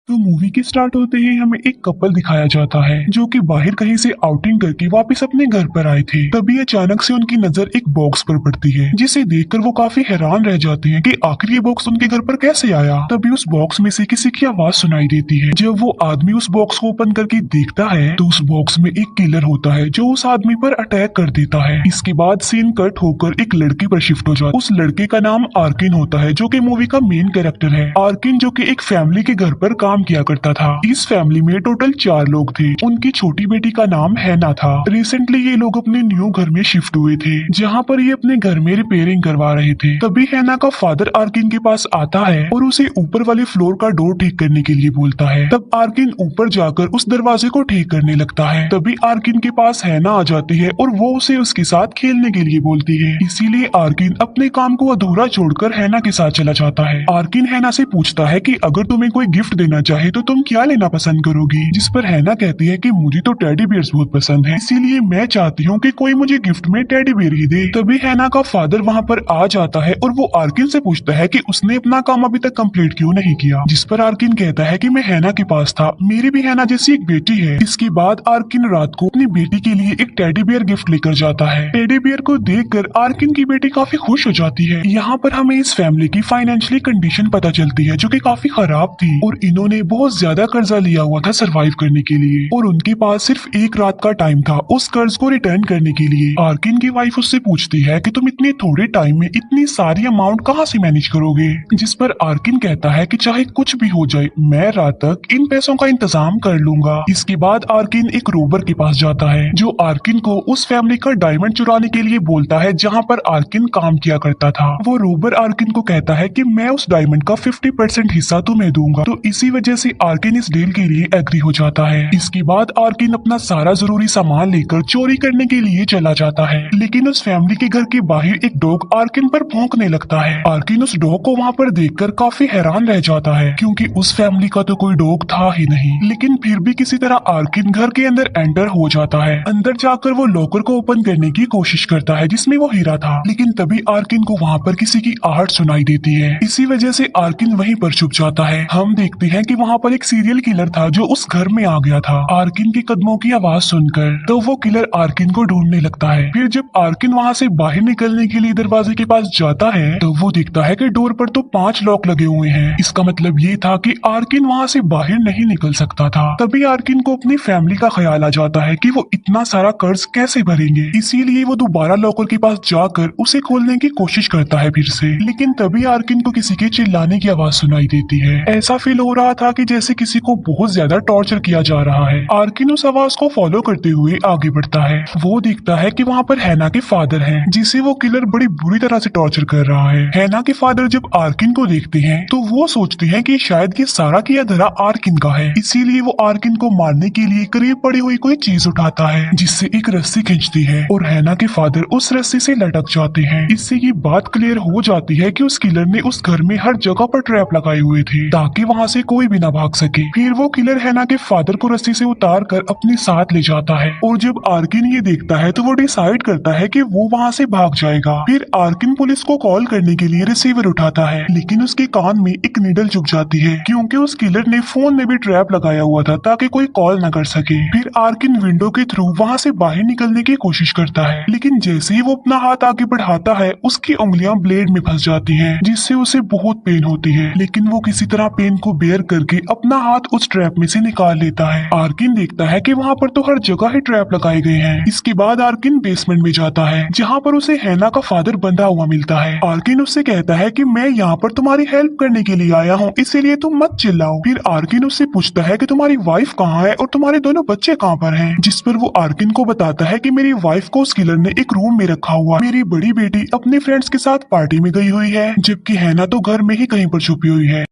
तो मूवी के स्टार्ट होते ही हमें एक कपल दिखाया जाता है जो कि बाहर कहीं से आउटिंग करके वापस अपने घर पर आए थे। तभी अचानक से उनकी नजर एक बॉक्स पर पड़ती है जिसे देखकर वो काफी हैरान रह जाते हैं कि आखिर ये बॉक्स उनके घर पर कैसे आया। तभी उस बॉक्स में से किसी की आवाज सुनाई देती है। जब वो आदमी उस बॉक्स को ओपन करके देखता है तो उस बॉक्स में एक किलर होता है जो उस आदमी पर अटैक कर देता है। इसके बाद सीन कट होकर एक लड़के पर शिफ्ट हो जाता है। उस लड़के का नाम आर्किन होता है जो कि मूवी का मेन कैरेक्टर है। आर्किन जो कि एक फैमिली के घर पर काम किया करता था। इस फैमिली में टोटल 4 लोग थे। उनकी छोटी बेटी का नाम हैना था। रिसेंटली ये लोग अपने न्यू घर में शिफ्ट हुए थे जहाँ पर ये अपने घर में रिपेयरिंग करवा रहे थे। तभी हैना का फादर आर्किन के पास आता है और उसे ऊपर वाले फ्लोर का डोर ठीक करने के लिए बोलता है। तब आर्किन ऊपर जाकर उस दरवाजे को ठीक करने लगता है। तभी आर्किन के पास हैना आ जाती है और वो उसे उसके साथ खेलने के लिए बोलती है। इसीलिए आर्किन अपने काम को अधूरा छोड़कर हैना के साथ चला जाता है। आर्किन हैना से पूछता है कि अगर तुम्हें कोई गिफ्ट देना चाहे तो तुम क्या लेना पसंद करोगी। जिस पर हैना कहती है कि मुझे तो टेडी बियर्स बहुत पसंद है, इसीलिए मैं चाहती हूँ कि कोई मुझे गिफ्ट में टेडी बियर ही दे। तभी हैना का फादर वहाँ पर आ जाता है और वो आर्किन से पूछता है कि उसने अपना काम अभी तक कंप्लीट क्यों नहीं किया। जिस पर आर्किन कहता है कि मैं हैना के पास था, मेरी भी हैना जैसी एक बेटी है। इसके बाद आर्किन रात को अपनी बेटी के लिए एक टेडी बियर गिफ्ट लेकर जाता है। टेडी बियर को देखकर आर्किन की बेटी काफी खुश हो जाती है। यहाँ पर हमें इस फैमिली की फाइनेंशियली कंडीशन पता चलती है जो कि काफी खराब थी और इन्होंने बहुत ज्यादा कर्जा लिया हुआ था सरवाइव करने के लिए और उनके पास सिर्फ एक रात का टाइम था उस कर्ज को रिटर्न करने के लिए। आर्किन की वाइफ उससे पूछती है कि तुम इतने थोड़े टाइम में इतनी सारी अमाउंट कहाँ से मैनेज करोगे। जिस पर आर्किन कहता है कि चाहे कुछ भी हो जाए मैं रात तक इन पैसों का इंतजाम कर लूंगा। इसके बाद आर्किन एक रोबर के पास जाता है जो आर्किन को उस फैमिली का डायमंड चुराने के लिए बोलता है जहाँ पर आर्किन काम किया करता था। वो रोबर आर्किन को कहता है कि मैं उस डायमंड का 50% हिस्सा तुम्हें दूंगा। तो इसी वजह से आर्किन इस डील के लिए एग्री हो जाता है। इसके बाद आर्किन अपना सारा जरूरी सामान लेकर चोरी करने के लिए चला जाता है। लेकिन उस फैमिली के घर के बाहर एक डॉग आर्किन पर भौंकने लगता है। आर्किन उस डॉग को वहाँ पर देखकर काफी हैरान रह जाता है क्योंकि उस फैमिली का तो कोई डॉग था ही नहीं। लेकिन फिर भी किसी तरह आर्किन घर के अंदर एंटर हो जाता है। अंदर जाकर वो लॉकर को ओपन करने की कोशिश करता है जिसमें वो हीरा था। लेकिन तभी आर्किन को वहाँ पर किसी की आहट सुनाई देती है। इसी वजह से आर्किन वहीं पर छुप जाता है। हम देखते हैं कि वहाँ पर एक सीरियल किलर था जो उस घर में आ गया था आर्किन के कदमों की आवाज सुनकर। तो वो किलर आर्किन को ढूंढने लगता है। फिर जब आर्किन वहाँ से बाहर निकलने के लिए दरवाजे के पास जाता है तो वो देखता है कि डोर पर तो 5 लॉक लगे हुए हैं। इसका मतलब ये था कि आर्किन वहाँ से बाहर नहीं निकल सकता था। तभी आर्किन को अपनी फैमिली का ख्याल आ जाता है कि वो इतना सारा कर्ज कैसे भरेंगे। इसीलिए वो दोबारा लॉकर के पास जाकर उसे खोलने की कोशिश करता है फिर से। लेकिन तभी आर्किन को किसी के चिल्लाने की आवाज सुनाई देती है। ऐसा फील हो रहा था कि जैसे किसी को बहुत ज्यादा टॉर्चर किया जा रहा है। आर्किन उस आवाज को फॉलो करते हुए आगे बढ़ता है। वो देखता है कि वहाँ पर हैना के फादर हैं जिसे वो किलर बड़ी बुरी तरह से टॉर्चर कर रहा है। हैना के फादर जब आर्किन को देखते हैं तो वो सोचते हैं कि शायद ये सारा किया धरा आर्किन का है। इसीलिए वो आर्किन को मारने के लिए करीब पड़ी हुई कोई चीज उठाता है जिससे एक रस्सी खींचती है और हैना के फादर उस रस्सी से लटक जाते हैं। इससे ये बात क्लियर हो जाती है कि उस किलर ने उस घर में हर जगह पर ट्रैप लगाए हुए थे ताकि वहाँ से कोई भी ना भाग सके। फिर वो किलर हैना के फादर को रस्सी से उतार कर अपने साथ ले जाता है और जब आर्किन ये देखता है तो वो डिसाइड करता है कि वो वहाँ से भाग जाएगा। फिर आर्किन पुलिस को कॉल करने के लिए रिसीवर उठाता है लेकिन उसके कान में एक नीडल चुभ जाती है क्योंकि उस किलर ने फोन में भी ट्रैप लगाया हुआ था ताकि कोई कॉल न कर सके। फिर आर्किन विंडो के थ्रू वहाँ से बाहर निकलने की कोशिश करता है लेकिन जैसे ही वो अपना हाथ आगे बढ़ाता है उसकी उंगलियां ब्लेड में फंस जाती हैं जिससे उसे बहुत पेन होती है। लेकिन वो किसी तरह पेन को बेयर करके अपना हाथ उस ट्रैप में से निकाल लेता है। आर्किन देखता है कि वहाँ पर तो हर जगह ही ट्रैप लगाए गए हैं। इसके बाद आर्किन बेसमेंट में जाता है जहाँ पर उसे हैना का फादर बंधा हुआ मिलता है। आर्किन उससे कहता है कि मैं यहाँ पर तुम्हारी हेल्प करने के लिए आया हूँ, इसीलिए तुम मत चिल्लाओ। फिर आर्किन उससे पूछता है कि तुम्हारी वाइफ कहाँ है और तुम्हारे दोनों बच्चे कहाँ पर हैं। जिस पर वो आर्किन को बताता है कि मेरी वाइफ को उस किलर ने एक रूम में रखा हुआ, मेरी बड़ी बेटी अपने फ्रेंड्स के साथ पार्टी में गई हुई है जबकि हैना तो घर में ही कहीं पर छुपी हुई है।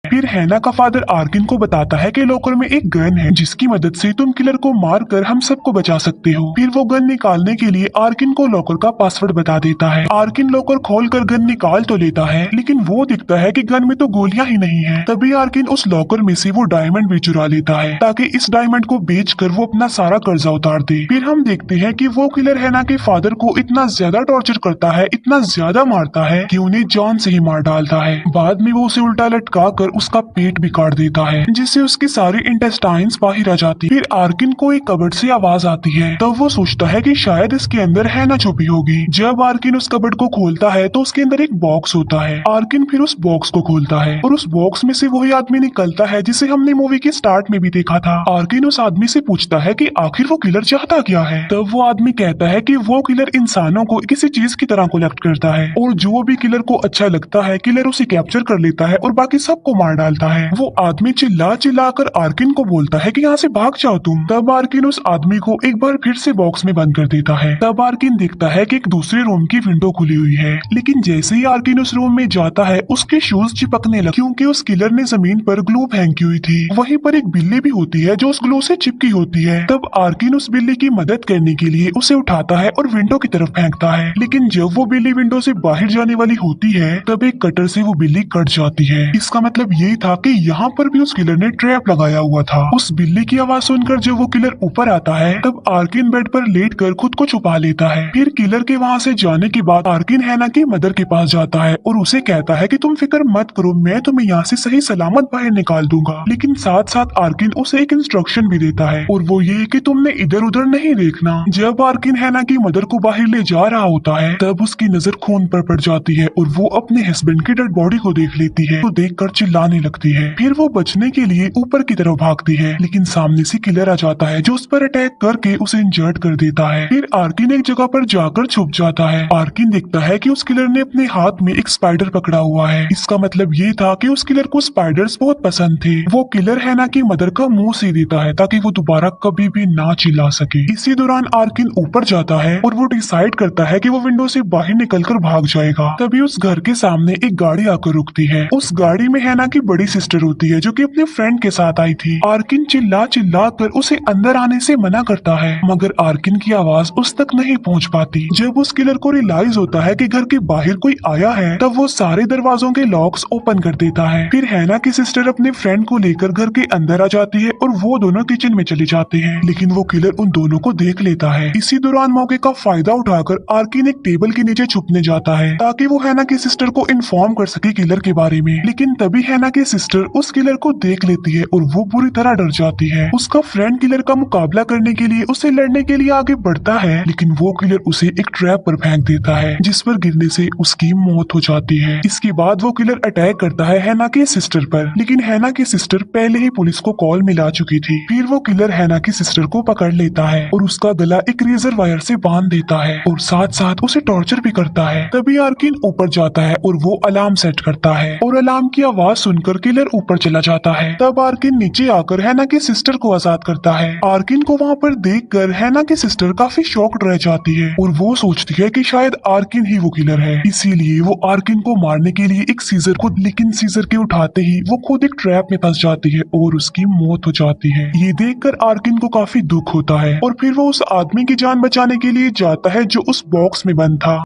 फिर हैना का फादर आर्किन को बताता है कि लॉकर में एक गन है जिसकी मदद से तुम किलर को मारकर हम सबको बचा सकते हो। फिर वो गन निकालने के लिए आर्किन को लॉकर का पासवर्ड बता देता है। आर्किन लॉकर खोलकर गन निकाल तो लेता है लेकिन वो दिखता है कि गन में तो गोलियां ही नहीं है। तभी आर्किन उस लॉकर में से वो डायमंड भी चुरा लेता है ताकि इस डायमंड को बेचकर वो अपना सारा कर्जा उतार दे। फिर हम देखते हैं कि वो किलर हैना के फादर को इतना ज्यादा टॉर्चर करता है, इतना ज्यादा मारता है कि उन्हें जान से ही मार डालता है। बाद में वो उसे उल्टा लटका कर उसका पेट भी काट देता है, जिससे उसकी सारी इंटेस्टाइन्स बाहर आ जाती है। फिर आर्किन को एक कबर्ड से आवाज आती है, तब वो सोचता है कि शायद इसके अंदर हैना छुपी होगी। जब आर्किन उस कबर्ड को खोलता है तो उसके अंदर एक बॉक्स होता है। आर्किन फिर उस बॉक्स को खोलता है और उस बॉक्स में से वही आदमी निकलता है जिसे हमने मूवी के स्टार्ट में भी देखा था। आर्किन उस आदमी से पूछता है कि आखिर वो किलर चाहता क्या है। तब वो आदमी कहता है कि वो किलर इंसानों को किसी चीज की तरह कलेक्ट करता है और जो भी किलर को अच्छा लगता है किलर उसे कैप्चर कर लेता है और बाकी सबको मार डालता है। वो आदमी चिल्ला चिल्ला कर आर्किन को बोलता है कि यहाँ से भाग जाओ तुम। तब आर्किन उस आदमी को एक बार फिर से बॉक्स में बंद कर देता है। तब आर्किन देखता है कि एक दूसरे रूम की विंडो खुली हुई है, लेकिन जैसे ही आर्किन उस रूम में जाता है उसके शूज चिपकने लगे क्योंकि उस किलर ने जमीन पर ग्लू फेंकी हुई थी। वहीं पर एक बिल्ली भी होती है जो उस ग्लू से चिपकी होती है। तब आर्किन उस बिल्ली की मदद करने के लिए उसे उठाता है और विंडो की तरफ फेंकता है, लेकिन जब वो बिल्ली विंडो से बाहर जाने वाली होती है तब एक कटर से वो बिल्ली कट जाती है। इसका मतलब यही था कि यहाँ पर भी उस किलर ने ट्रैप लगाया हुआ था। उस बिल्ली की आवाज सुनकर जब वो किलर ऊपर आता है तब आर्किन बेड पर लेटकर खुद को छुपा लेता है। फिर किलर के वहाँ से जाने के बाद आर्किन हैना की मदर के पास जाता है और उसे कहता है कि तुम फिक्र मत करो, मैं तुम्हें यहाँ से सही सलामत बाहर निकाल दूंगा। लेकिन साथ साथ आर्किन उसे एक इंस्ट्रक्शन भी देता है और वो ये कि तुमने इधर उधर नहीं देखना। जब आर्किन हैना की मदर को बाहर ले जा रहा होता है तब उसकी नजर खून पर पड़ जाती है और वो अपने हस्बैंड की डेड बॉडी को देख लेती है तो देखकर चिल्लाने लगती है। फिर वो बचने के लिए ऊपर की तरफ भागती है, लेकिन सामने से किलर आ जाता है जो उस पर अटैक करके उसे इंजर्ड कर देता है। फिर आर्किन एक जगह पर जाकर छुप जाता है। आर्किन देखता है कि उस किलर ने अपने हाथ में एक स्पाइडर पकड़ा हुआ है। इसका मतलब ये था कि उस किलर को स्पाइडर्स बहुत पसंद थे। वो किलर हैना की मदर का मुंह सी देता है ताकि वो दोबारा कभी भी ना चिल्ला सके। इसी दौरान आर्किन ऊपर जाता है और वो डिसाइड करता है कि वो विंडो से बाहर निकलकर भाग जाएगा। तभी उस घर के सामने एक गाड़ी आकर रुकती है। उस गाड़ी में हैना की बड़ी सिस्टर होती है जो कि अपने फ्रेंड के साथ आई थी। आर्किन चिल्ला चिल्ला कर उसे अंदर आने से मना करता है, मगर आर्किन की आवाज उस तक नहीं पहुंच पाती। जब उस किलर को रियलाइज होता है कि घर के बाहर कोई आया है तब वो सारे दरवाजों के लॉक्स ओपन कर देता है। फिर हैना की सिस्टर अपने फ्रेंड को लेकर घर के अंदर आ जाती है और वो दोनों किचन में चले जाते हैं, लेकिन वो किलर उन दोनों को देख लेता है। इसी दौरान मौके का फायदा उठाकर आर्किन एक टेबल के नीचे छुपने जाता है ताकि वो हैना की सिस्टर को इन्फॉर्म कर सके किलर के बारे में। लेकिन तभी हैना की सिस्टर उस किलर को देख लेती है और वो बुरी तरह डर जाती है। उसका फ्रेंड किलर का मुकाबला करने के लिए उसे लड़ने के लिए आगे बढ़ता है, लेकिन वो किलर उसे एक ट्रैप पर फेंक देता है जिस पर गिरने से उसकी मौत हो जाती है। इसके बाद वो किलर अटैक करता है हैना के सिस्टर पर, लेकिन हैना की सिस्टर पहले ही पुलिस को कॉल मिला चुकी थी। फिर वो किलर हैना की सिस्टर को पकड़ लेता है और उसका गला एक रेजर वायर से बांध देता है और साथ साथ उसे टॉर्चर भी करता है। तभी आर्किन ऊपर जाता है और वो अलार्म सेट करता है और अलार्म की आवाज सुनकर किलर ऊपर चला जाता है। तब आर्किन नीचे आकर हैना की सिस्टर को आजाद करता है। आर्किन को वहाँ पर देखकर हैना की सिस्टर काफी शॉक्ड रह जाती है और वो सोचती है कि शायद आर्किन ही वो किलर है, इसीलिए वो आर्किन को मारने के लिए एक सीजर खुद, लेकिन सीजर के उठाते ही वो खुद एक ट्रैप में फंस जाती है और उसकी मौत हो जाती है। ये देखकर आर्किन को काफी दुख होता है और फिर वो उस आदमी की जान बचाने के लिए जाता है जो उस बॉक्स में बंद था।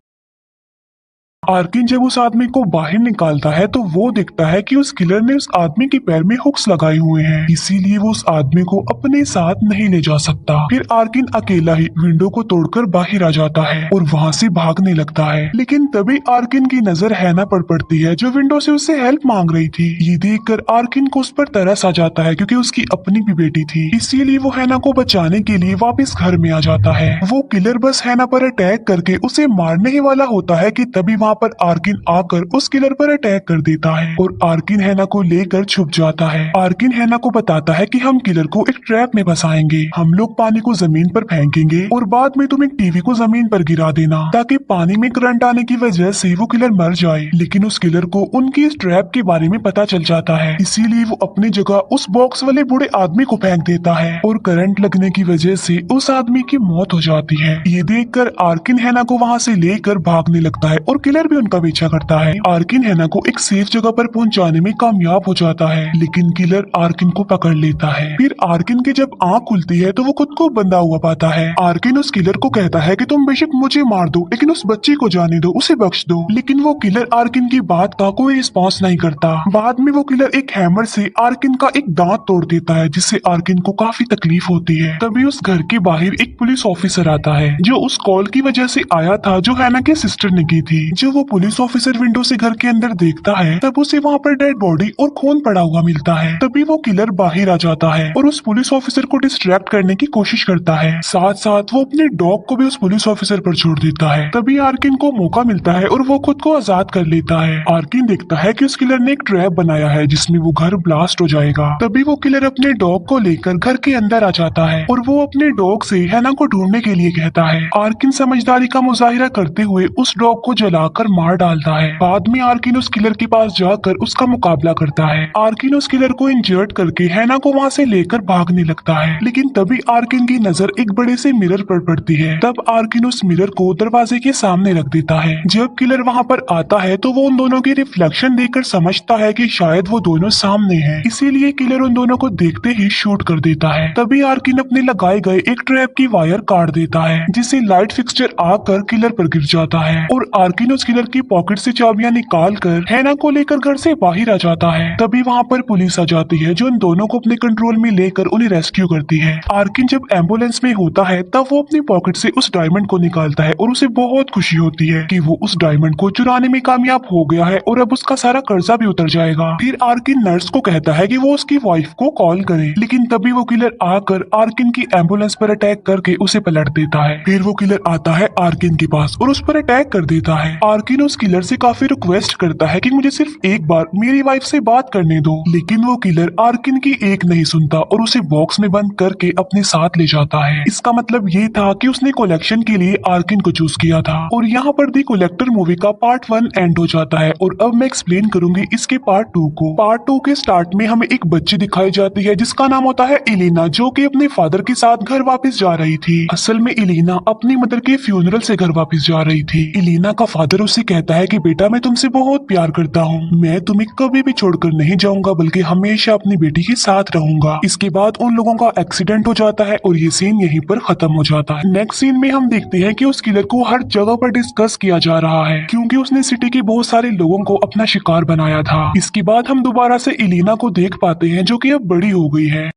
आर्किन जब उस आदमी को बाहर निकालता है तो वो देखता है कि उस किलर ने उस आदमी के पैर में हुक्स लगाए हुए हैं, इसीलिए वो उस आदमी को अपने साथ नहीं ले जा सकता। फिर आर्किन अकेला ही विंडो को तोड़कर बाहर आ जाता है और वहाँ से भागने लगता है, लेकिन तभी आर्किन की नजर हैना पर पड़ती है जो विंडो से उससे हेल्प मांग रही थी। ये देखकर आर्किन को उस पर तरस आ जाता है क्योंकि उसकी अपनी भी बेटी थी, इसीलिए वो हैना को बचाने के लिए वापस घर में आ जाता है। वो किलर बस हैना पर अटैक करके उसे मारने ही वाला होता है कि तभी वहाँ पर आर्किन आकर उस किलर पर अटैक कर देता है और आर्किन हैना को लेकर छुप जाता है। आर्किन हैना को बताता है कि हम किलर को एक ट्रैप में फंसाएंगे, हम लोग पानी को जमीन पर फेंकेंगे और बाद में तुम एक टीवी को जमीन पर गिरा देना ताकि पानी में करंट आने की वजह से वो किलर मर जाए। लेकिन उस किलर को उनकी इस ट्रैप के बारे में पता चल जाता है, इसीलिए वो अपनी जगह उस बॉक्स वाले बूढ़े आदमी को फेंक देता है और करंट लगने की वजह से उस आदमी की मौत हो जाती है। ये देखकर आर्किन हैना को वहाँ से लेकर भागने लगता है और किलर भी उनका पीछा करता है। आर्किन हैना को एक सेफ जगह पर पहुंचाने में कामयाब हो जाता है, लेकिन किलर आर्किन को पकड़ लेता है। फिर आर्किन की जब आंख खुलती है तो वो खुद को बंधा हुआ पाता है। आर्किन उस किलर को कहता है कि तुम बेशक मुझे मार दो लेकिन उस बच्चे को जाने दो, उसे बख्श दो, लेकिन वो किलर आर्किन की बात का कोई रिस्पॉन्स नहीं करता। बाद में वो किलर एक हैमर से आर्किन का एक दांत तोड़ देता है जिससे आर्किन को काफी तकलीफ होती है। तभी उस घर के बाहर एक पुलिस ऑफिसर आता है जो उस कॉल की वजह से आया था जो हैना के सिस्टर ने की थी। जो जब वो पुलिस ऑफिसर विंडो से घर के अंदर देखता है तब उसे वहाँ पर डेड बॉडी और खून पड़ा हुआ मिलता है। तभी वो किलर बाहर आ जाता है और उस पुलिस ऑफिसर को डिस्ट्रैक्ट करने की कोशिश करता है। साथ साथ वो अपने डॉग को भी उस पुलिस ऑफिसर पर छोड़ देता है। तभी आर्किन को मौका मिलता है और वो खुद को आजाद कर लेता है। आर्किन देखता है कि उस किलर ने एक ट्रैप बनाया है जिसमें वो घर ब्लास्ट हो जाएगा। तभी वो किलर अपने डॉग को लेकर घर के अंदर आ जाता है और वो अपने डॉग से हैना को ढूंढने के लिए कहता है। आर्किन समझदारी का मुजाहिरा करते हुए उस डॉग को जलाकर मार डालता है। बाद में आर्किन उस किलर के पास जाकर उसका मुकाबला करता है। आर्किन उस किलर को इंजर्ड करके हैना को वहाँ से लेकर भागने लगता है, लेकिन तभी आर्किन की नजर एक बड़े से मिरर पर पड़ती है। तब आर्किन उस मिरर को दरवाजे के सामने रख देता है। जब किलर वहाँ पर आता है तो वो उन दोनों की रिफ्लेक्शन देखकर समझता है कि शायद वो दोनों सामने हैं, इसीलिए किलर उन दोनों को देखते ही शूट कर देता है। तभी आर्किन अपने लगाए गए एक ट्रैप की वायर काट देता है, जिससे लाइट फिक्सचर आकर किलर पर गिर जाता है और आर्किन उस किलर की पॉकेट से चाबियां निकाल कर हैना को लेकर घर से बाहर आ जाता है। तभी वहाँ पर पुलिस आ जाती है जो उन दोनों को अपने कंट्रोल में लेकर उन्हें रेस्क्यू करती है। आर्किन जब एम्बुलेंस में होता है तब वो अपनी पॉकेट से उस डायमंड को निकालता है और उसे बहुत खुशी होती है कि वो उस डायमंड को चुराने में कामयाब हो गया है और अब उसका सारा कर्जा भी उतर जाएगा। फिर आर्किन नर्स को कहता है कि वो उसकी वाइफ को कॉल करे, लेकिन तभी वो किलर आकर आर्किन की एम्बुलेंस पर अटैक करके उसे पलट देता है। फिर वो किलर आता है आर्किन के पास और उस पर अटैक कर देता है। आर्किन उस किलर से काफी रिक्वेस्ट करता है कि मुझे सिर्फ एक बार मेरी वाइफ से बात करने दो, लेकिन वो किलर आर्किन की एक नहीं सुनता और उसे बॉक्स में बंद करके अपने साथ ले जाता है। इसका मतलब ये था कि उसने कलेक्शन के लिए आर्किन को चूज किया था। और यहाँ पर दी कलेक्टर मूवी का पार्ट 1 एंड हो जाता है और अब मैं एक्सप्लेन करूंगी इसके पार्ट 2 को। पार्ट 2 के स्टार्ट में हमें एक बच्ची दिखाई जाती है जिसका नाम होता है इलीना, जो कि अपने फादर के साथ घर वापस जा रही थी। असल में इलीना अपनी मदर के फ्यूनरल से घर वापस जा रही थी। इलीना का फादर उसे कहता है कि बेटा मैं तुमसे बहुत प्यार करता हूँ, मैं तुम्हें कभी भी छोड़कर नहीं जाऊंगा बल्कि हमेशा अपनी बेटी के साथ रहूंगा। इसके बाद उन लोगों का एक्सीडेंट हो जाता है और ये सीन यहीं पर खत्म हो जाता है। नेक्स्ट सीन में हम देखते हैं कि उस किलर को हर जगह पर डिस्कस किया जा रहा है क्योंकि उसने सिटी के बहुत सारे लोगों को अपना शिकार बनाया था। इसके बाद हम दोबारा से इलीना को देख पाते हैं जो कि अब बड़ी हो गई है।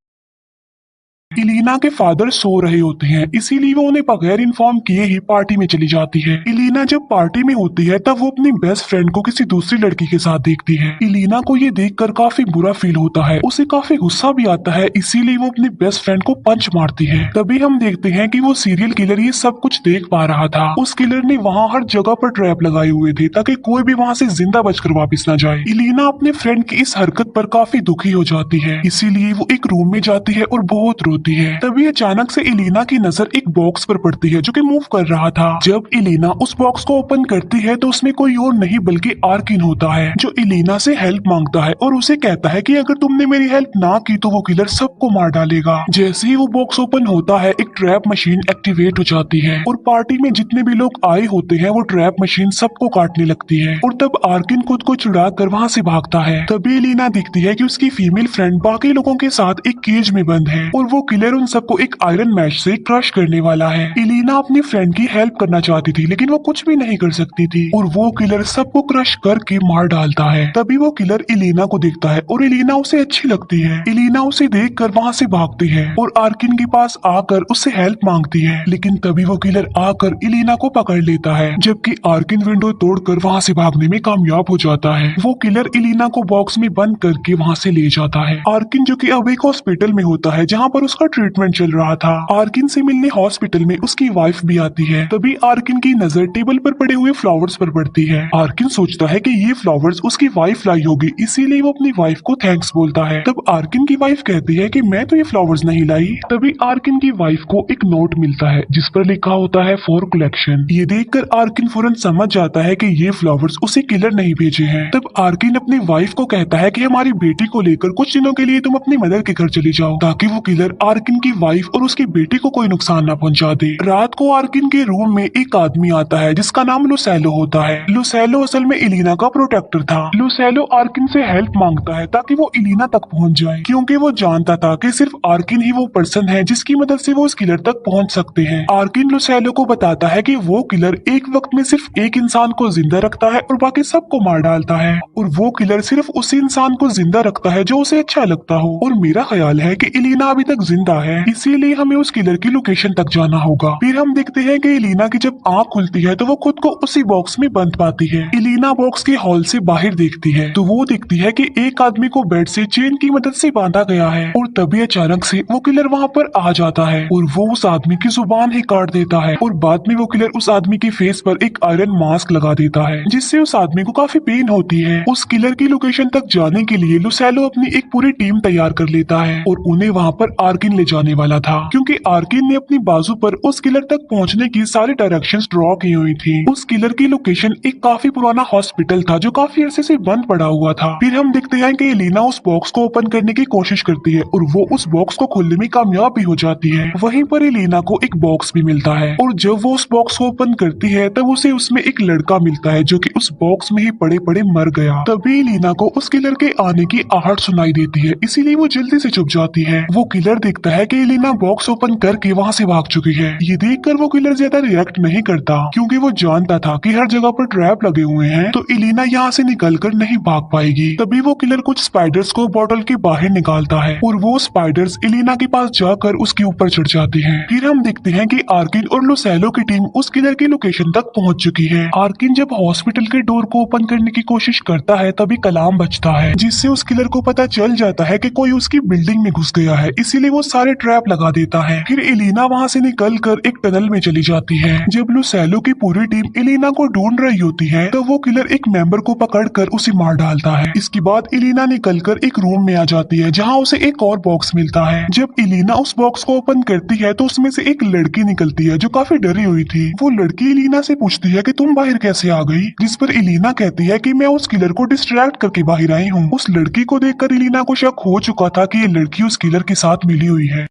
इलीना के फादर सो रहे होते हैं, इसीलिए वो उन्हें बगैर इन्फॉर्म किए ही पार्टी में चली जाती है। इलीना जब पार्टी में होती है तब वो अपनी बेस्ट फ्रेंड को किसी दूसरी लड़की के साथ देखती है। इलीना को ये देखकर काफी बुरा फील होता है, उसे काफी गुस्सा भी आता है, इसीलिए वो अपनी बेस्ट फ्रेंड को पंच मारती है। तभी हम देखते हैं कि वो सीरियल किलर ये सब कुछ देख पा रहा था। उस किलर ने वहाँ हर जगह पर ट्रैप लगाए हुए थे ताकि कोई भी वहाँ से जिंदा बचकर वापस न जाए। इलीना अपने फ्रेंड की इस हरकत पर काफी दुखी हो जाती है, इसीलिए वो एक रूम में जाती है और बहुत रोती है। तभी अचानक से इलीना की नजर एक बॉक्स पर पड़ती है जो कि मूव कर रहा था। जब इलीना उस बॉक्स को ओपन करती है तो उसमें कोई और नहीं बल्कि आर्किन होता है जो इलीना से हेल्प मांगता है और उसे कहता है कि अगर तुमने मेरी हेल्प ना की तो वो किलर सबको मार डालेगा। जैसे ही वो बॉक्स ओपन होता है एक ट्रैप मशीन एक्टिवेट हो जाती है और पार्टी में जितने भी लोग आए होते हैं वो ट्रैप मशीन सबको काटने लगती है और तब आर्किन खुद को छुड़ा कर वहाँ से भागता है। तभी इलीना दिखती है कि उसकी फीमेल फ्रेंड बाकी लोगों के साथ एक केज में बंद है और वो किलर उन सबको एक आयरन मैच से क्रश करने वाला है। इलीना अपनी फ्रेंड की हेल्प करना चाहती थी लेकिन वो कुछ भी नहीं कर सकती थी और वो किलर सबको क्रश करके मार डालता है। तभी वो किलर इलीना को देखता है और इलीना उसे अच्छी लगती है। इलीना उसे देखकर वहाँ से भागती है और आर्किन के पास आकर उससे हेल्प मांगती है, लेकिन तभी वो किलर आकर इलीना को पकड़ लेता है, जबकि आर्किन विंडो तोड़कर वहाँ से भागने में कामयाब हो जाता है। वो किलर इलीना को बॉक्स में बंद करके वहाँ से ले जाता है। आर्किन जो कि अब एक हॉस्पिटल में होता है जहाँ पर उसका ट्रीटमेंट चल रहा था। आर्किन से मिलने हॉस्पिटल में उसकी वाइफ भी आती है। तभी आर्किन की नजर टेबल पर पड़े हुए फ्लावर्स पर पड़ती है। आर्किन सोचता है कि ये फ्लावर्स उसकी वाइफ लाई होगी, इसीलिए वो अपनी वाइफ को थैंक्स बोलता है। तब आर्किन की वाइफ कहती है कि मैं तो ये फ्लावर्स नहीं लाई। तभी आर्किन की वाइफ को एक नोट मिलता है जिस पर लिखा होता है फॉर कलेक्शन। ये देखकर आर्किन फौरन समझ जाता है कि ये फ्लावर्स उसे किलर नहीं भेजे हैं। तब आर्किन अपनी वाइफ को कहता है कि हमारी बेटी को लेकर कुछ दिनों के लिए तुम अपनी मदर के घर चली जाओ ताकि वो किलर आर्किन की वाइफ और उसकी बेटी को कोई नुकसान न पहुंचा दे। रात को आर्किन के रूम में एक आदमी आता है जिसका नाम लुसेलो होता है। लुसेलो असल में इलीना का प्रोटेक्टर था। लुसेलो आर्किन से हेल्प मांगता है ताकि वो इलीना तक पहुंच जाए, क्योंकि वो जानता था कि सिर्फ आर्किन ही वो पर्सन है जिसकी मदद से वो उस किलर तक पहुंच सकते हैं। आर्किन लुसेलो को बताता है कि वो किलर एक वक्त में सिर्फ एक इंसान को जिंदा रखता है और बाकी सबको मार डालता है और वो किलर सिर्फ उसी इंसान को जिंदा रखता है जो उसे अच्छा लगता हो। और मेरा ख्याल है कि इलीना अभी तक जिंदा है, इसीलिए हमें उस किलर की लोकेशन तक जाना होगा। फिर हम देखते हैं कि एलिना की जब आँख खुलती है तो वो खुद को उसी बॉक्स में बंद पाती है। एलिना बॉक्स के हॉल से बाहर देखती है तो वो देखती है कि एक आदमी को बेड से चेन की मदद से बांधा गया है, और तभी अचानक से वो किलर वहाँ पर आ जाता है और वो उस आदमी की जुबान ही काट देता है। और बाद में वो किलर उस आदमी के फेस पर एक आयरन मास्क लगा देता है, जिससे उस आदमी को काफी पेन होती है। उस किलर की लोकेशन तक जाने के लिए लुसेलो अपनी एक पूरी टीम तैयार कर लेता है और उन्हें वहाँ पर आर्किन ले जाने वाला था, क्योंकि आर्किन ने अपनी बाजू पर उस किलर तक पहुँचने की सारी डायरेक्शंस ड्रॉ की हुई थी। उस किलर की लोकेशन एक काफी पुराना हॉस्पिटल था जो काफी अरसे से बंद पड़ा हुआ था। फिर हम देखते हैं कि एलिना उस बॉक्स को ओपन करने की कोशिश करती है और वो उस बॉक्स को खोलने में कामयाब भी हो जाती है। वहीं पर एलिना को एक बॉक्स भी मिलता है और जब वो उस बॉक्स को ओपन करती है तब उसे उसमें एक लड़का मिलता है जो कि उस बॉक्स में ही पड़े पड़े मर गया। तभी एलिना को उस किलर के आने की आहट सुनाई देती है, इसीलिए वो जल्दी से छुप जाती है। वो किलर देखता है कि एलिना बॉक्स ओपन करके वहाँ से भाग चुकी है। ये देखकर वो किलर ज्यादा रिएक्ट नहीं करता, क्योंकि वो जानता था कि हर जगह पर ट्रैप लगे हुए हैं तो एलिना यहाँ से निकलकर नहीं भाग पाएगी। तभी वो किलर कुछ स्पाइडर्स को बॉटल के बाहर निकालता है और वो स्पाइडर्स एलिना के पास जाकर उसके ऊपर चढ़ जाते हैं। फिर हम देखते हैं कि आर्किन और लुसेलो की टीम उस किलर की लोकेशन तक पहुंच चुकी है। आर्किन जब हॉस्पिटल के डोर को ओपन करने की कोशिश करता है तभी कलाम बजता है, जिससे उस किलर को पता चल जाता है कि कोई उसकी बिल्डिंग में घुस गया है, इसीलिए वो सारे ट्रैप लगा देता है। फिर एलिना वहाँ से निकलकर एक टनल में चली जाती है। जब लुसेलो की पूरी टीम एलिना को ढूंढ रही होती है तो वो किलर एक मेंबर को पकड़कर उसे मार डालता है। इसके बाद एलिना निकलकर एक रूम में आ जाती है जहाँ उसे एक और बॉक्स मिलता है। जब एलिना उस बॉक्स को ओपन करती है तो उसमें से एक लड़की निकलती है जो काफी डरी हुई थी। वो लड़की एलिना से पूछती है कि तुम बाहर कैसे आ गई, जिस पर एलिना कहती है कि मैं उस किलर को डिस्ट्रैक्ट करके बाहर आई हूँ। उस लड़की को देखकर एलिना को शक हो चुका था कि ये लड़की उस किलर के साथ मिली हुई है।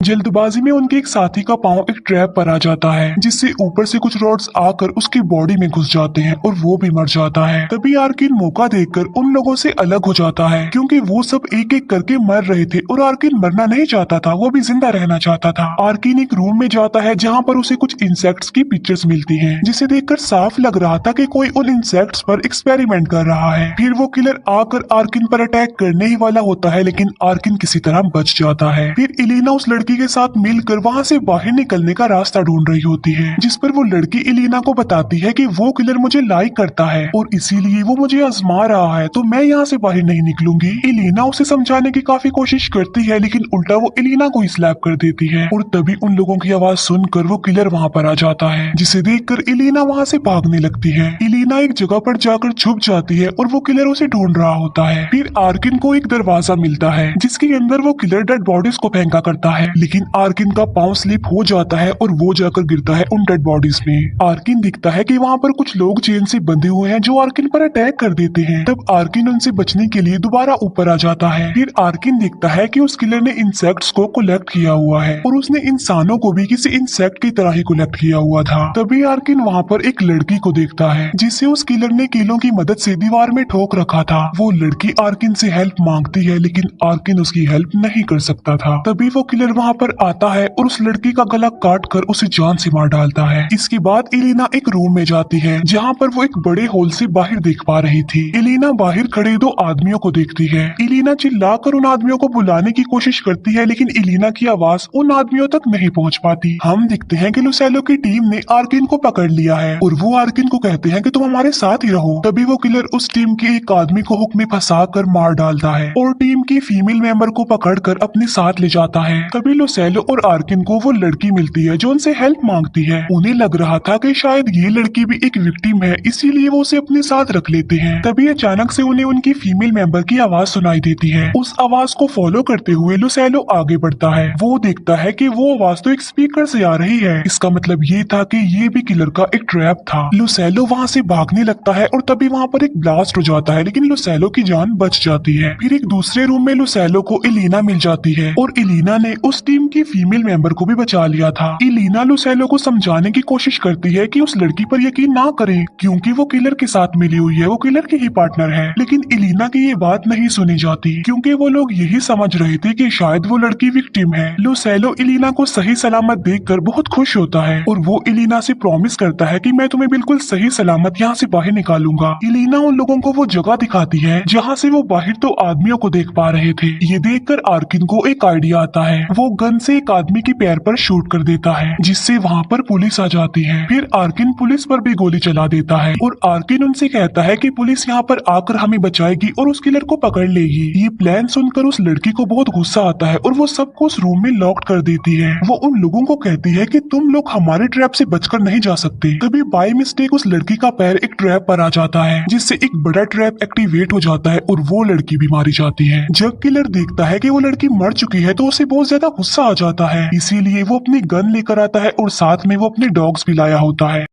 जल्दबाजी में उनके एक साथी का पांव एक ट्रैप पर आ जाता है, जिससे ऊपर से कुछ रॉड्स आकर उसकी बॉडी में घुस जाते हैं और वो भी मर जाता है। तभी आर्किन मौका देखकर उन लोगों से अलग हो जाता है, क्योंकि वो सब एक एक करके मर रहे थे और आर्किन मरना नहीं चाहता था, वो भी जिंदा रहना चाहता था। आर्किन एक रूम में जाता है जहाँ पर उसे कुछ इंसेक्ट्स की पिक्चर्स मिलती है, जिसे देखकर साफ लग रहा था कि कोई उन इंसेक्ट्स पर एक्सपेरिमेंट कर रहा है। फिर वो किलर आकर आर्किन पर अटैक करने ही वाला होता है, लेकिन आर्किन किसी तरह बच जाता है। फिर एलिना उस लड़की के साथ मिलकर वहाँ से बाहर निकलने का रास्ता ढूंढ रही होती है, जिस पर वो लड़की एलिना को बताती है कि वो किलर मुझे लाइक करता है और इसीलिए वो मुझे आजमा रहा है, तो मैं यहाँ से बाहर नहीं निकलूंगी। एलिना उसे समझाने की काफी कोशिश करती है, लेकिन उल्टा वो एलिना को ही स्लैप कर देती है। और तभी उन लोगों की आवाज सुनकर वो किलर वहाँ पर आ जाता है, जिसे देखकर एलिना वहाँ से भागने लगती है। एलिना एक जगह पर जाकर छुप जाती है और वो किलर उसे ढूंढ रहा होता है। फिर आर्किन को एक दरवाजा मिलता है, जिसके अंदर वो किलर डेड बॉडीज को फेंका करता है, लेकिन आर्किन का पांव स्लिप हो जाता है और वो जाकर गिरता है उन डेड बॉडीज में। आर्किन दिखता है कि वहाँ पर कुछ लोग चेन से बंधे हुए हैं जो आर्किन पर अटैक कर देते हैं। तब आर्किन उनसे बचने के लिए दोबारा ऊपर आ जाता है। फिर आर्किन देखता है कि उस किलर ने इंसेक्ट्स को कलेक्ट किया हुआ है और उसने इंसानों को भी किसी इंसेक्ट की तरह ही कलेक्ट किया हुआ था। तभी आर्किन वहाँ पर एक लड़की को देखता है जिसे उस किलर ने कीलों की मदद से दीवार में ठोक रखा था। वो लड़की आर्किन से हेल्प मांगती है, लेकिन आर्किन उसकी हेल्प नहीं कर सकता था। तभी वो किलर वहाँ पर आता है और उस लड़की का गला काट कर उसे जान से मार डालता है। इसके बाद एलिना एक रूम में जाती है जहाँ पर वो एक बड़े होल से बाहर देख पा रही थी। एलिना बाहर खड़े दो आदमियों को देखती है। एलिना चिल्लाकर उन आदमियों को बुलाने की कोशिश करती है, लेकिन एलिना की आवाज उन आदमियों तक नहीं पहुँच पाती। हम देखते हैं कि लुसेलो की टीम ने आर्किन को पकड़ लिया है और वो आर्किन को कहते हैं कि तुम हमारे साथ ही रहो। तभी वो किलर उस टीम के एक आदमी को हुक में फंसा कर मार डालता है और टीम की फीमेल मेंबर को पकड़कर अपने साथ ले जाता है। तभी लुसेलो और आर्किन को वो लड़की मिलती है जो उनसे हेल्प मांगती है। उन्हें लग रहा था कि शायद ये लड़की भी एक विक्टिम है, इसीलिए वो उसे अपने साथ रख लेते हैं। तभी अचानक से उन्हें उनकी फीमेल मेंबर की आवाज सुनाई देती है। उस आवाज को फॉलो करते हुए लुसेलो आगे बढ़ता है। वो देखता है कि वो आवाज तो एक स्पीकर से आ रही है। इसका मतलब ये था कि ये भी किलर का एक ट्रैप था। लुसेलो वहाँ से भागने लगता है और तभी वहाँ पर एक ब्लास्ट हो जाता है, लेकिन लुसेलो की जान बच जाती है। फिर एक दूसरे रूम में लुसेलो को एलिना मिल जाती है और एलिना ने उस टीम की फीमेल मेंबर को भी बचा लिया था। इलीना लुसेलो को समझाने की कोशिश करती है कि उस लड़की पर यकीन ना करें क्योंकि वो किलर के साथ मिली हुई है, वो किलर की ही पार्टनर है। लेकिन इलीना की ये बात नहीं सुनी जाती क्योंकि वो लोग यही समझ रहे थे कि शायद वो लड़की विक्टिम है। लुसेलो इलीना को सही सलामत देखकर बहुत खुश होता है और वो इलीना से प्रॉमिस करता है कि मैं तुम्हें बिल्कुल सही सलामत यहाँ से बाहर निकालूंगा। इलीना उन लोगों को वो जगह दिखाती है जहाँ से वो बाहर तो आदमियों को देख पा रहे थे। ये देखकर आर्किन को एक आइडिया आता है। वो गन से एक आदमी के पैर पर शूट कर देता है जिससे वहाँ पर पुलिस आ जाती है। फिर आर्किन पुलिस पर भी गोली चला देता है और आर्किन उनसे कहता है कि पुलिस यहाँ पर आकर हमें बचाएगी और उस किलर को पकड़ लेगी। ये प्लान सुनकर उस लड़की को बहुत गुस्सा आता है और वो सबको उस रूम में लॉक कर देती है। वो उन लोगों को कहती है कि तुम लोग हमारे ट्रैप से बचकर नहीं जा सकते। तभी बाय मिस्टेक उस लड़की का पैर एक ट्रैप पर आ जाता है जिससे एक बड़ा ट्रैप एक्टिवेट हो जाता है और वो लड़की भी मारी जाती है। जब किलर देखता है कि वो लड़की मर चुकी है तो उसे बहुत ज्यादा गुस्सा आ जाता है, इसीलिए वो अपनी गन लेकर आता है और साथ में वो अपने डॉग्स भी लाया होता है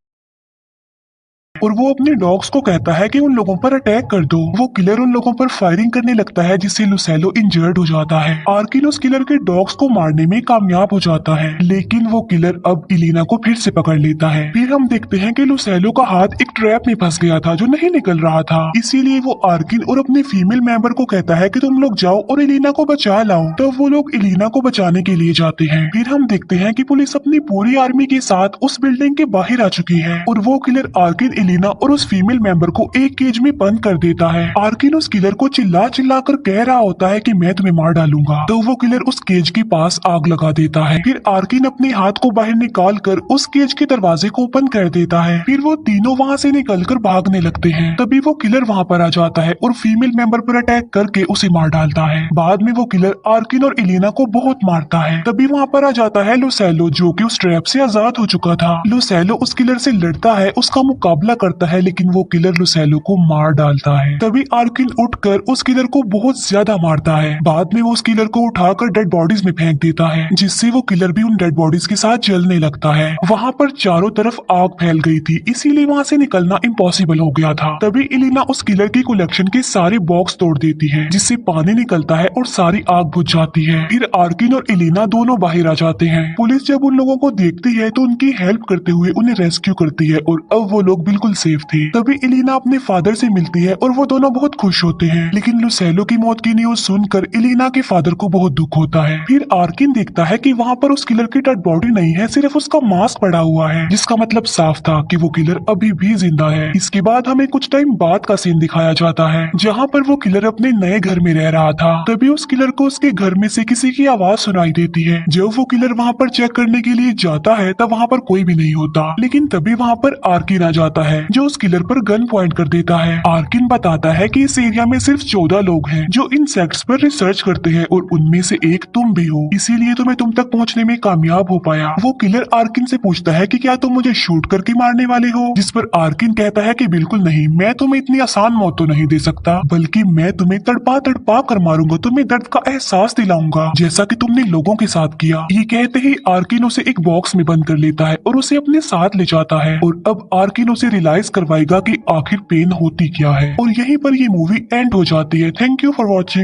और वो अपने डॉग्स को कहता है कि उन लोगों पर अटैक कर दो। वो किलर उन लोगों पर फायरिंग करने लगता है जिससे लुसेलो इंजर्ड हो जाता है। आर्किन उस किलर के डॉग्स को मारने में कामयाब हो जाता है लेकिन वो किलर अब इलीना को फिर से पकड़ लेता है। फिर हम देखते हैं कि लुसेलो का हाथ एक ट्रैप में फंस गया था जो नहीं निकल रहा था, इसीलिए वो आर्किन और अपने फीमेल मेंबर को कहता है कि तुम लोग जाओ और इलीना को बचा लाओ। तब वो लोग इलीना को बचाने के लिए जाते हैं। फिर हम देखते हैं कि पुलिस अपनी पूरी आर्मी के साथ उस बिल्डिंग के बाहर आ चुकी है और वो किलर आर्किन इलीना और उस फीमेल मेंबर को एक केज में बंद कर देता है। आर्किन उस किलर को चिल्ला चिल्ला कर कह रहा होता है कि मैं तुम्हें मार डालूंगा। तो वो किलर उस केज के पास आग लगा देता है। फिर आर्किन अपने हाथ को बाहर निकाल कर उस केज के दरवाजे को ओपन कर देता है। फिर वो तीनों वहाँ से निकलकर भागने लगते हैं। तभी वो किलर वहाँ पर आ जाता है और फीमेल मेंबर पर अटैक करके उसे मार डालता है। बाद में वो किलर आर्किन और इलीना को बहुत मारता है। तभी वहाँ पर आ जाता है लुसेलो जो कि उस ट्रैप से आजाद हो चुका था। लुसेलो उस किलर से लड़ता है, उसका मुकाबला करता है लेकिन वो किलर लुसेलो को मार डालता है। तभी आर्किन उठकर उस किलर को बहुत ज्यादा मारता है। बाद में वो उस किलर को उठाकर डेड बॉडीज में फेंक देता है जिससे वो किलर भी उन डेड बॉडीज के साथ जलने लगता है। वहाँ पर चारों तरफ आग फैल गई थी इसीलिए वहाँ से निकलना इम्पॉसिबल हो गया था। तभी इलीना उस किलर की कलेक्शन के सारे बॉक्स तोड़ देती है जिससे पानी निकलता है और सारी आग बुझ जाती है। फिर आर्किन और इलीना दोनों बाहर आ जाते हैं। पुलिस जब उन लोगों को देखती है तो उनकी हेल्प करते हुए उन्हें रेस्क्यू करती है और अब वो लोग बिल्कुल सेफ थे। तभी इलीना अपने फादर से मिलती है और वो दोनों बहुत खुश होते हैं। लेकिन लुसेलो की मौत की न्यूज सुनकर इलीना के फादर को बहुत दुख होता है। फिर आर्किन देखता है कि वहाँ पर उस किलर की डेड बॉडी नहीं है, सिर्फ उसका मास्क पड़ा हुआ है जिसका मतलब साफ था कि वो किलर अभी भी जिंदा है। इसके बाद हमें कुछ टाइम बाद का सीन दिखाया जाता है जहाँ पर वो किलर अपने नए घर में रह रहा था। तभी उस किलर को उसके घर में से किसी की आवाज सुनाई देती है। जब वो किलर वहाँ पर चेक करने के लिए जाता है तब वहाँ पर कोई भी नहीं होता। लेकिन तभी वहाँ पर आर्किन आ जाता है जो उस किलर पर गन पॉइंट कर देता है। आर्किन बताता है कि इस एरिया में सिर्फ 14 लोग हैं जो इंसेक्ट्स पर रिसर्च करते हैं और उनमें से एक तुम भी हो, इसीलिए तो मैं तुम तक पहुंचने में कामयाब हो पाया। वो किलर आर्किन से पूछता है कि क्या तुम मुझे शूट करके मारने वाले हो, जिस पर आर्किन कहता है कि बिल्कुल नहीं, मैं तुम्हें इतनी आसान मौत तो नहीं दे सकता, बल्कि मैं तुम्हें तड़पा तड़पा कर मारूंगा, तुम्हें दर्द का एहसास दिलाऊंगा जैसा कि तुमने लोगों के साथ किया। ये कहते ही आर्किन उसे एक बॉक्स में बंद कर लेता है और उसे अपने साथ ले जाता है और अब आर्किन उसे रियलाइज करवाएगा कि आखिर पेन होती क्या है। और यहीं पर ये मूवी एंड हो जाती है। Thank you for watching.